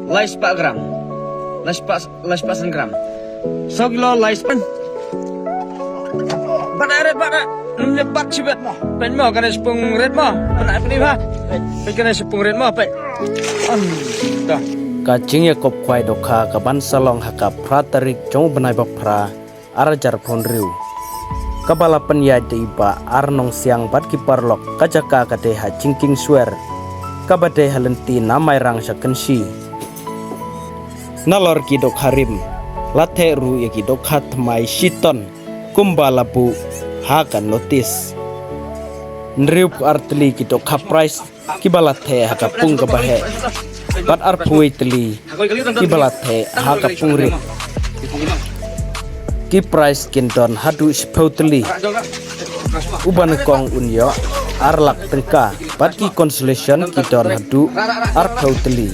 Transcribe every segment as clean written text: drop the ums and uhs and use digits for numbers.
lais 4 gram. Lais 4 gram. 1 kilo lais pan. Pada nyebat sibet. Pen mo kana sepung red mo. Pada ni ha. Pen kana sepung red mo pe. Dah. Kacing ya kop kwai dokha kaban salong hakap pratarik jong benai bapra arajar pondriu. Kabala penyai iba arnong siang bat kiparlok kajaka kate ha cingking swer. Kabade halenti namai rang sakensi. Nalor ki dok harim. Late ru ya ki dok hat mai shiton. Kumbalabu hakan notis. Nriup artli ki dok ha price kibalate hakapung kabahe. Bat arpui teli kibalate hakapung rit. Ki price kinton hadu spoteli uban kong unyo arlak tengka bat ki consolation kinton hadu arpoteli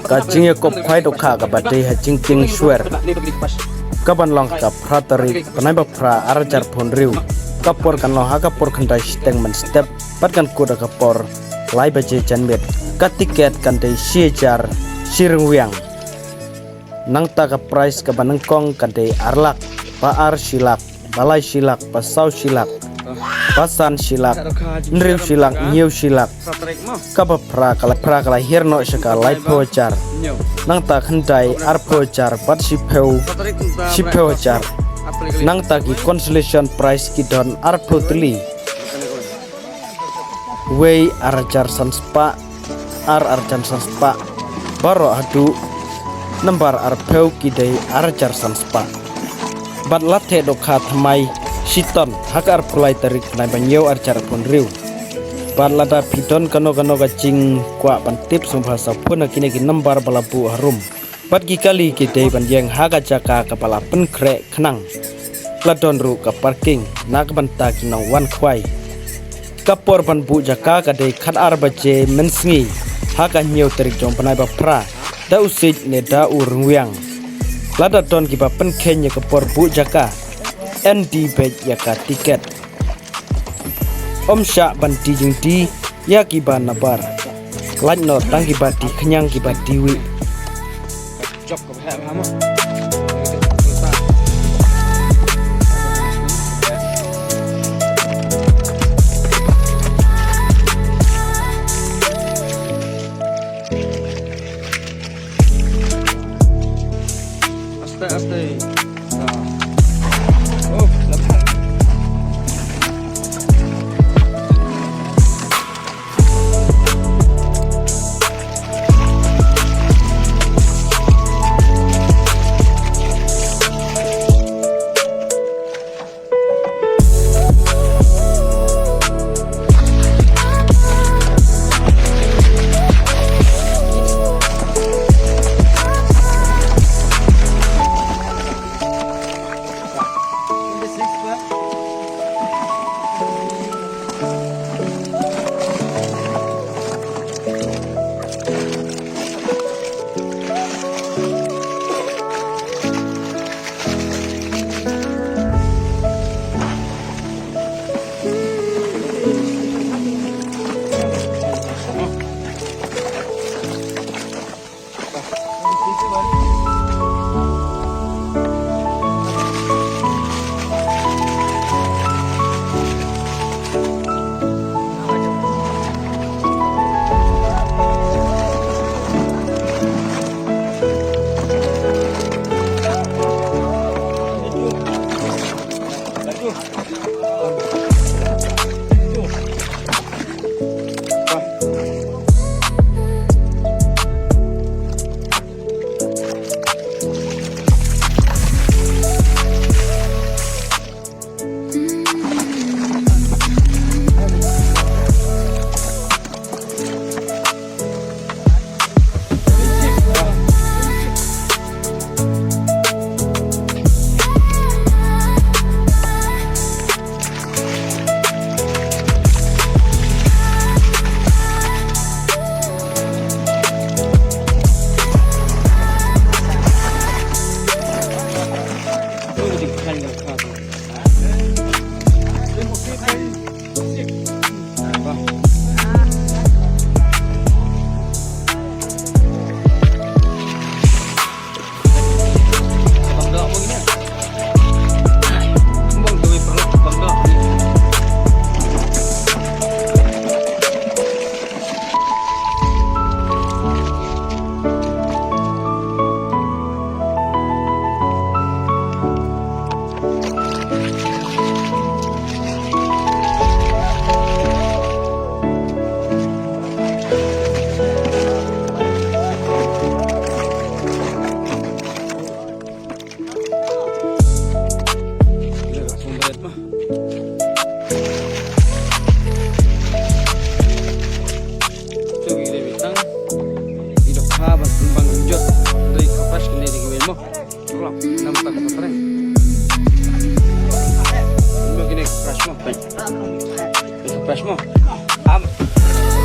kacing ya kop kwai dokha ka bate ha cingking swer kaban long ka pratari panai bapra arajar phonriu kapor kan lo ha kapor khandai steng man step bat kan kuda kapor lai baje janmet katiket kan dei siejar sirungwiang nang ta ka price ka banengkong kan dei arlak pa ar silak balai silak pasau silak pasan silak nriu silak nyiu silak kaba pra kala hirno saka lai pojar nang ta khandai ar pojar bat sipeu jar nang ta ki consolation prize ki don ar potli Wei arjar sanspa arjan sanspa baro hadu nembar arpeu kidai arjar sanspa bat lathe dokha thamai siton hakar pulai tarik nai banyo arjar ponriu bat lada pidon kano gacing kwa pantip sumbhasa puna kini nembar balabu harum bat kali kidai banjeng haga jaka kepala penkre khnang ladon ru ka parking nak banta kinang wan khwai kapor ban bu jaka kadai khat arbaje mensngi haka nyeu terik jong panai bapra da usik ne da urungwiang lada ton kiba pen kenya kapor bu jaka nd bej yaka tiket om sya ban ti jing ti ya kiba nabar lan no tang kiba ti kenyang kiba diwi Job ko ha mo. Aste. Oh, lepas.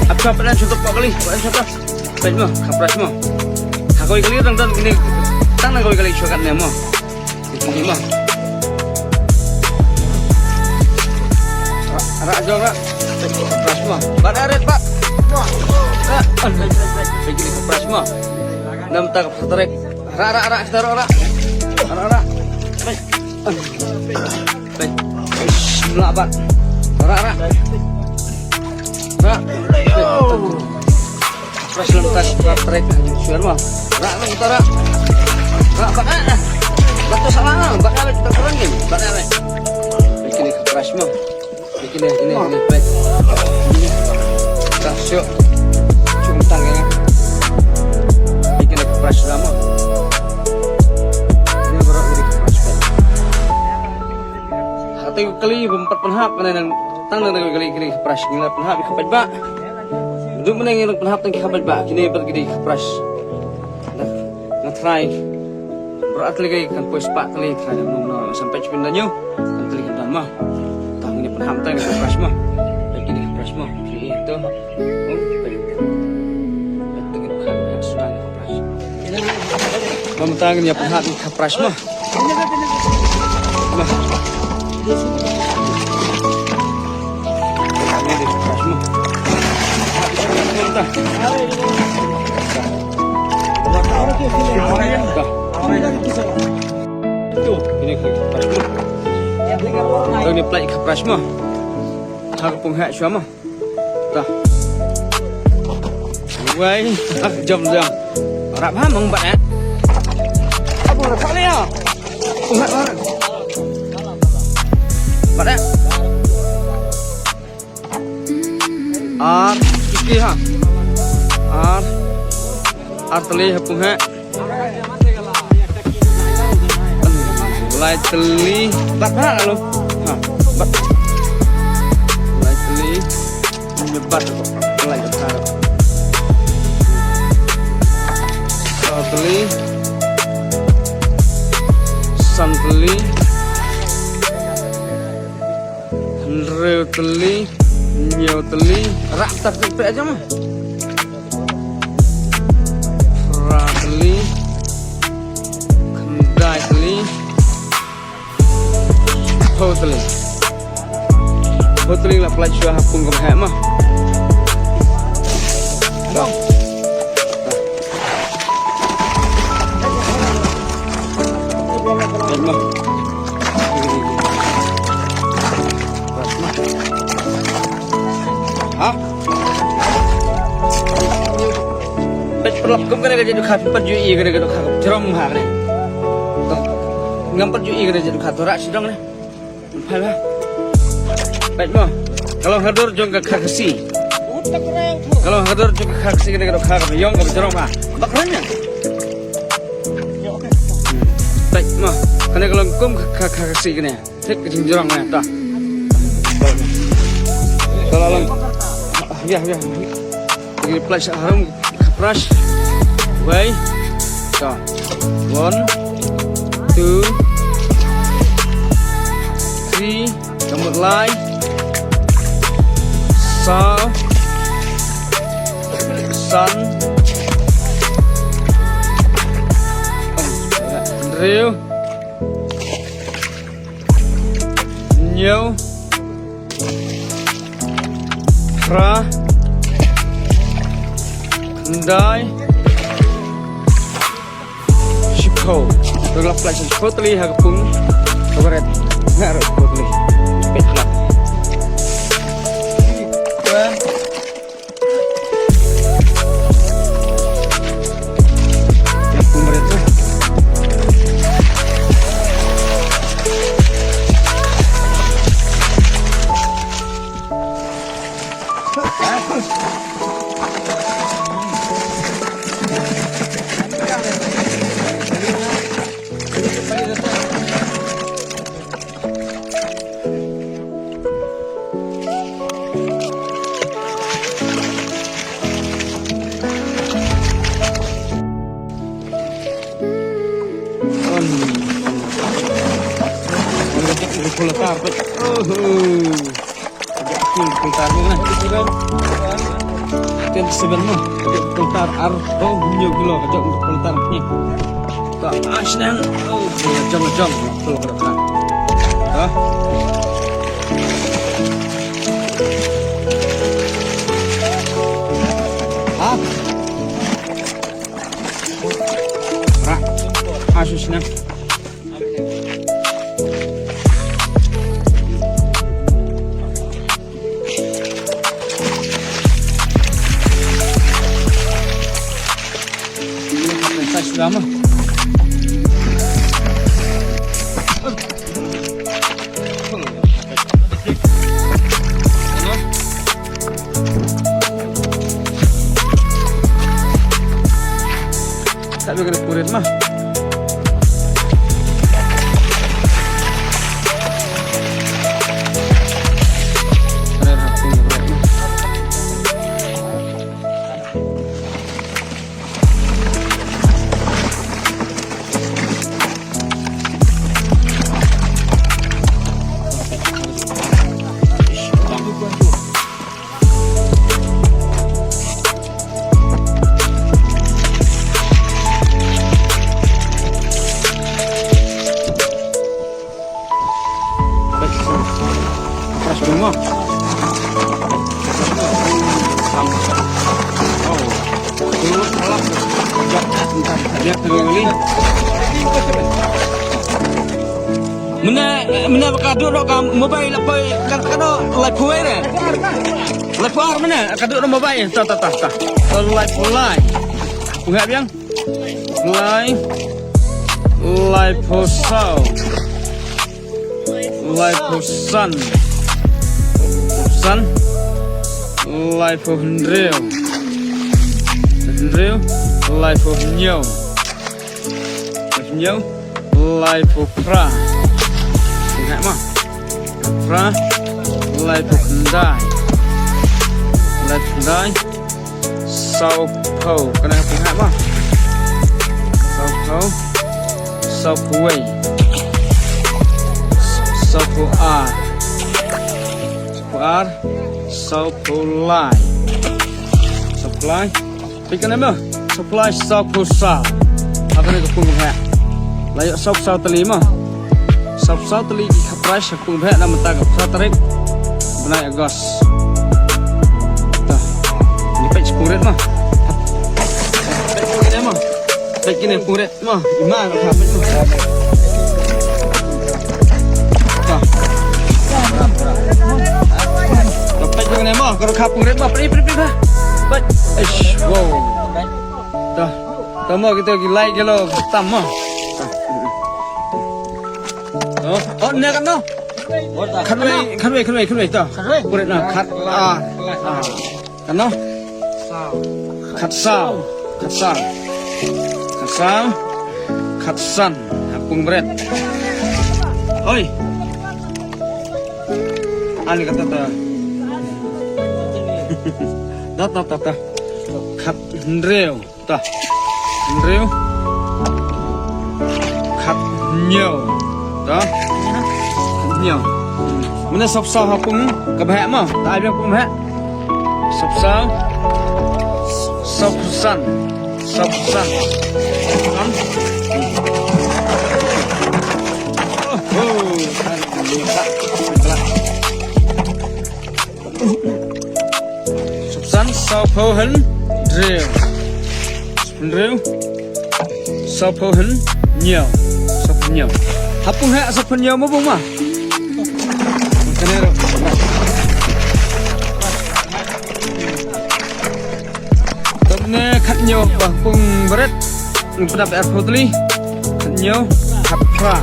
Apa pernah contoh pak kali? Pernah contoh? Pernah mo, kapras mo. Ako kali orang dan gini, tangan kau kali cuakan ni mo. Ini mo. Rak juga, kapras mo. Mana red pak? Rak, begini kapras mo. Nam tak kapras tarik. Rak, taruh rak. Baik, baik. Melabat. Rak. Fresh lemtas trek suar mah. Rak utara. Rak bakal. Batu salah, bakal kita kurangin. Bakal. Bikin fresh mah. Bikin ini baik. Ini. Kasih. Cuntang ya. Bikin fresh lama. Ini baru fresh kan. Hati kali empat penhap kan tang nang kali fresh ngila penhap ikapad ba. Dum nang yung penhap tang ikapad ba kini pergi fresh. Na try. Berat lagi kan pois pak kali try nang sampai pindah nyo. Kan kali kan mah. Tang ini penhap tang fresh mah. Begini fresh mah. Itu. Mamtang niya penhap fresh mah. Ini plate kapras mo. Harap pong hat siya mo. Dah. Wai, jom. Harap ha mong bat eh. Apa nak kali ya? Pong hat orang. Bat eh. Iki ha. Teli hapung ha. Lai teli bat mana lo? Ha, bat. Lai teli nyebat lai besar. Teli san teli reu teli nyew teli rak tak aja mah. Teli, kendai teli, hoteli lah pelacur hapung kemah mah. Dah. Mah. Hah? Perlap kum kena jadi khat perjui kena jadi khat jerong ha kena ngam perjui kena jadi khat rak sidong ne phai ba baik mo kalau hadur jong ka khaksi kalau hadur jong ka khaksi kena jadi khat yong ka jerong ha bakranya baik mo kena kalau kum khaksi kena thik ka jerong ne ta kalau lang ya ini plus harum brush way so 1 2 3 rambut lai sao sun rêu nhiều Pra Kendai Shiko Tolak flash Shiko tali hagapung Kabaret Ngaruh Shiko tali Petlah Hagapung baret lah Puletar, puletar mana? Kan sebenarnya puletar arto bunyi gula kacau untuk puletar ni. Tak asnang, jom puletar. Dah. Ah, rak, asusnya. Lama. Tak boleh kena purit mah. Semua. Mana kaduk dok mobile apa kan live puai deh. Live puai mana kaduk dok mobile tak. Live. Punya biang. Live posau. Live posan. Life of Hendril, life of Nyo, life of Pra. Ingat mah, Pra, life of Kendai, Saupo. Kena ingat mah, Saupuwei, Saupuar. Supply. Pikan apa? Supply Saupusa. Apa ni kepung hak? Layak Saupusau telima. Saupusau teli kapras kepung hak nama tak kapras benar gas. Dah. Ni pek puret mah. Pek puret mah. Pek ni puret mah. Iman apa pek tu? Jangan emah kalau kapung red mah pergi bah. Baik. Wow. Dah. Tama kita lagi like kalau tama. Oh, ni kan no. Kan wei tah. Kuret nak kat kan no. Katsan. Kapung red. Oi. Ani kata tah. Tak. Kat Hendril, tah. Hendril. Kat Nyo, tah. Nyo. Mana Saupusau hapung kebahak mah? Tak ada pun bahak. Saupusau. Saupusan. Oh, Subsan sao phô hấn rêu rêu sao phô hấn nhiều sao phô nhiều hapung hẹ sao phô nhiều mà bung mà cái này rồi tập nè khát nhiều bah pung berat dapat air putih khát nhiều hap pra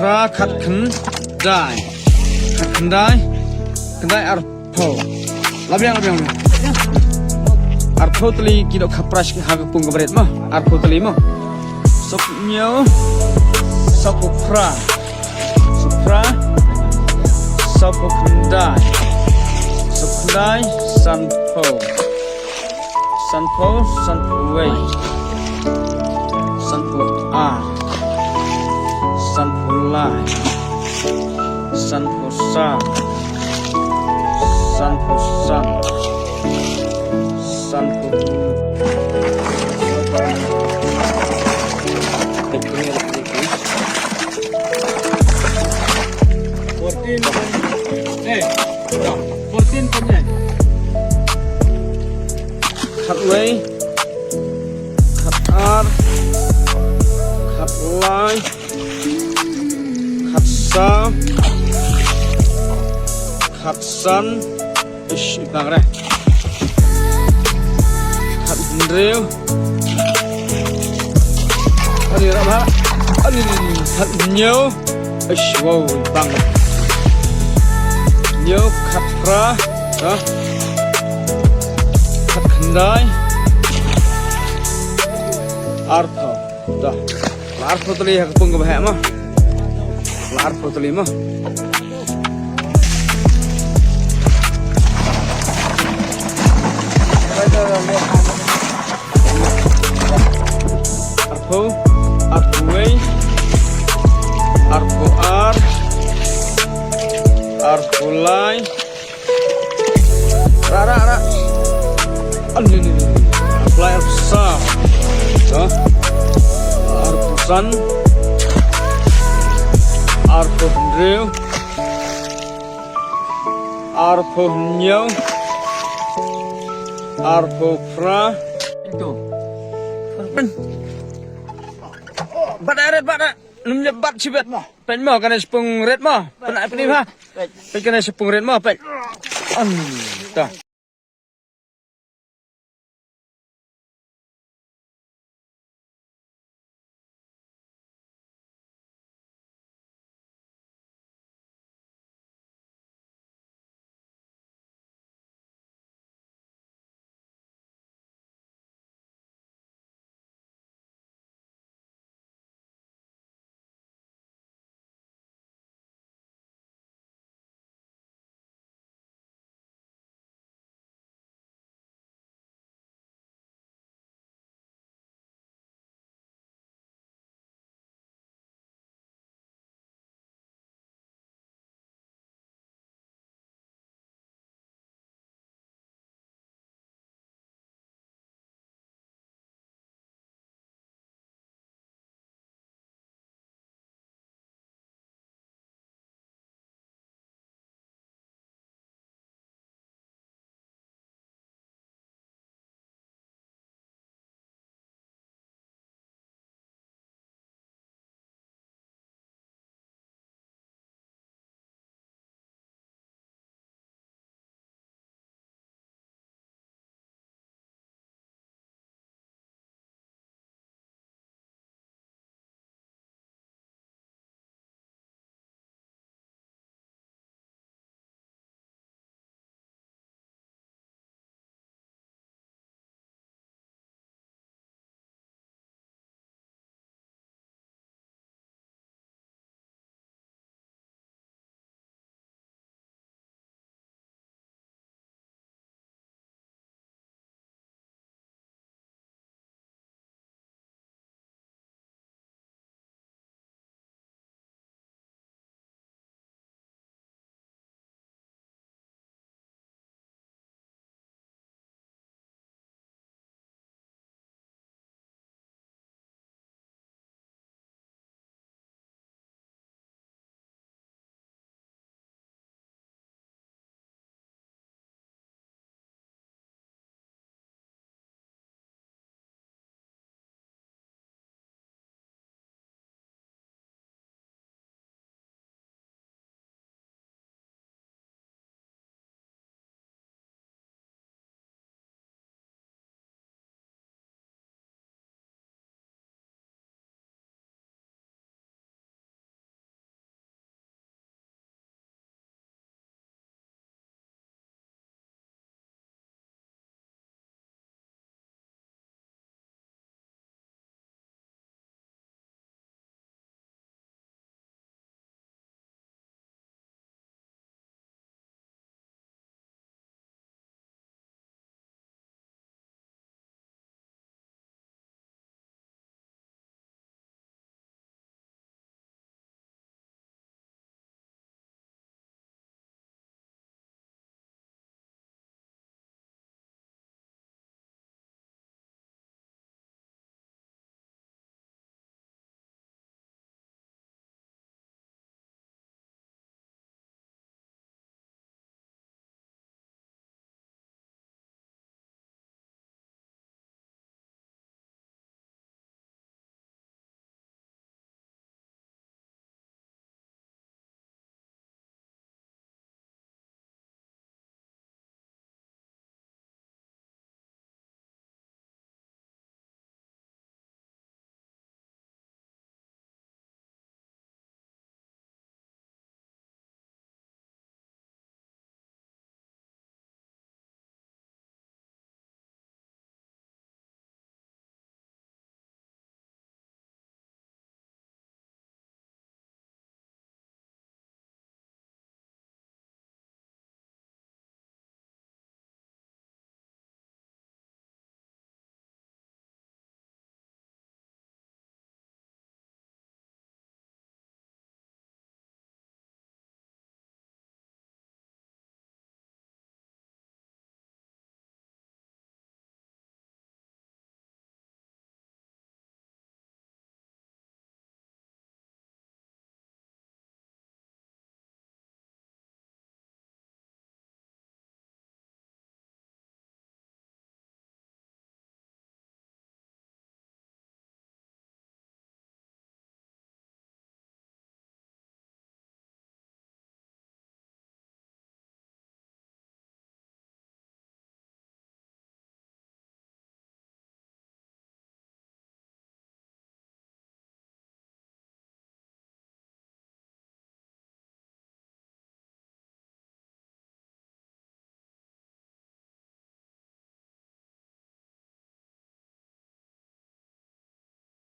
Ra khát khấn đai arpo labiang arpo teli kidok kaprash hagapung kabret mah arpo teli mah sop nyo sop pra sop kendai sanpo wei sanpo sanpo lai sanpo san sanpo khat wei khat ar khat lai khat sa khat san ish bang re khat rêu ani ra ba ani khat nhiều ish wow bang nhiều khat pra đó khat khandai artho dah artho tali hak pung ba mah artho tali mah artho artway artho ar artolai ra ani apply arsa đó arposan arpo rêu arpo nhiều arpo pra itu bat nyebat cibet pen mau kana sepung red mau penai peni ha pen kana sepung red mau pen dah